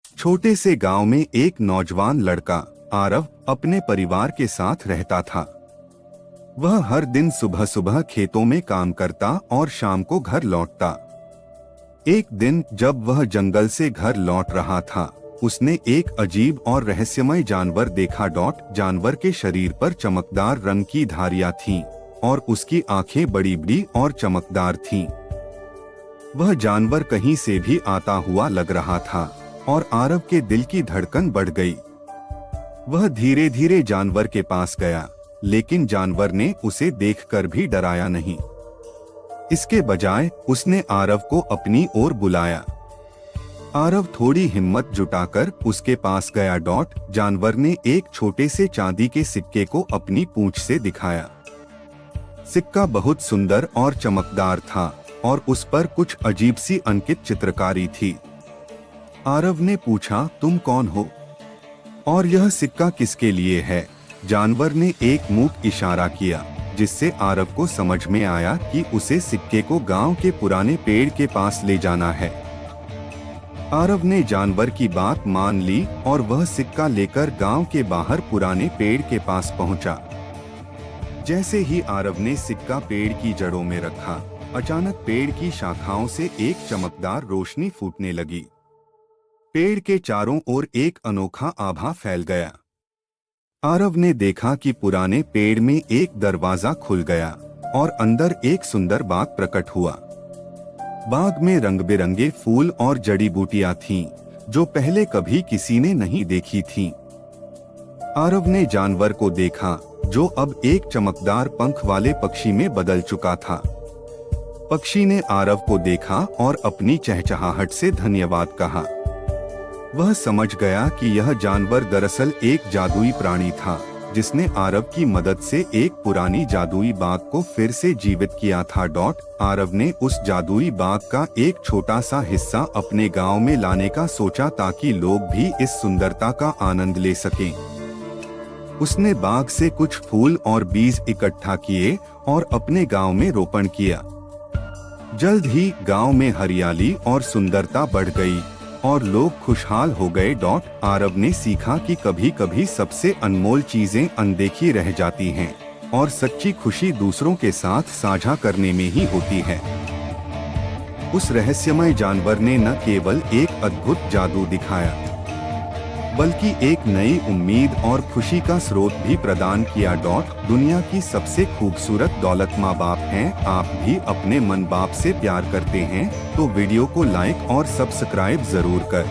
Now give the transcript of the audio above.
छोटे से गांव में एक नौजवान लड़का आरव अपने परिवार के साथ रहता था। वह हर दिन सुबह सुबह खेतों में काम करता और शाम को घर लौटता। एक दिन जब वह जंगल से घर लौट रहा था, उसने एक अजीब और रहस्यमय जानवर देखा। जानवर के शरीर पर चमकदार रंग की धारियां थीं और उसकी आंखें बड़ी बड़ी और चमकदार थीं। वह जानवर कहीं से भी आता हुआ लग रहा था और आरव के दिल की धड़कन बढ़ गई। वह धीरे धीरे जानवर के पास गया, लेकिन जानवर ने उसे देखकर भी डराया नहीं। इसके बजाय उसने आरव को अपनी ओर बुलाया। आरव थोड़ी हिम्मत जुटाकर उसके पास गया। जानवर ने एक छोटे से चांदी के सिक्के को अपनी पूंछ से दिखाया। सिक्का बहुत सुंदर और चमकदार था और उस पर कुछ अजीब सी अंकित चित्रकारी थी। आरव ने पूछा, तुम कौन हो और यह सिक्का किसके लिए है? जानवर ने एक मूक इशारा किया, जिससे आरव को समझ में आया कि उसे सिक्के को गांव के पुराने पेड़ के पास ले जाना है। आरव ने जानवर की बात मान ली और वह सिक्का लेकर गांव के बाहर पुराने पेड़ के पास पहुंचा। जैसे ही आरव ने सिक्का पेड़ की जड़ों में रखा, अचानक पेड़ की शाखाओं से एक चमकदार रोशनी फूटने लगी। पेड़ के चारों ओर एक अनोखा आभा फैल गया। आरव ने देखा कि पुराने पेड़ में एक दरवाजा खुल गया और अंदर एक सुंदर बाग प्रकट हुआ। बाग में रंग बिरंगे फूल और जड़ी बूटियां थीं, जो पहले कभी किसी ने नहीं देखी थीं। आरव ने जानवर को देखा, जो अब एक चमकदार पंख वाले पक्षी में बदल चुका था। पक्षी ने आरव को देखा और अपनी चहचहाहट से धन्यवाद कहा। वह समझ गया कि यह जानवर दरअसल एक जादुई प्राणी था, जिसने आरव की मदद से एक पुरानी जादुई बाग को फिर से जीवित किया था। आरव ने उस जादुई बाग का एक छोटा सा हिस्सा अपने गांव में लाने का सोचा, ताकि लोग भी इस सुंदरता का आनंद ले सकें। उसने बाग से कुछ फूल और बीज इकट्ठा किए और अपने गांव में रोपण किया। जल्द ही गांव में हरियाली और सुंदरता बढ़ गई और लोग खुशहाल हो गए। आरव ने सीखा कि कभी कभी सबसे अनमोल चीजें अनदेखी रह जाती हैं और सच्ची खुशी दूसरों के साथ साझा करने में ही होती है। उस रहस्यमय जानवर ने न केवल एक अद्भुत जादू दिखाया, बल्कि एक नई उम्मीद और खुशी का स्रोत भी प्रदान किया। दुनिया की सबसे खूबसूरत दौलत माँ बाप हैं। आप भी अपने मन बाप से प्यार करते हैं तो वीडियो को लाइक और सब्सक्राइब जरूर कर।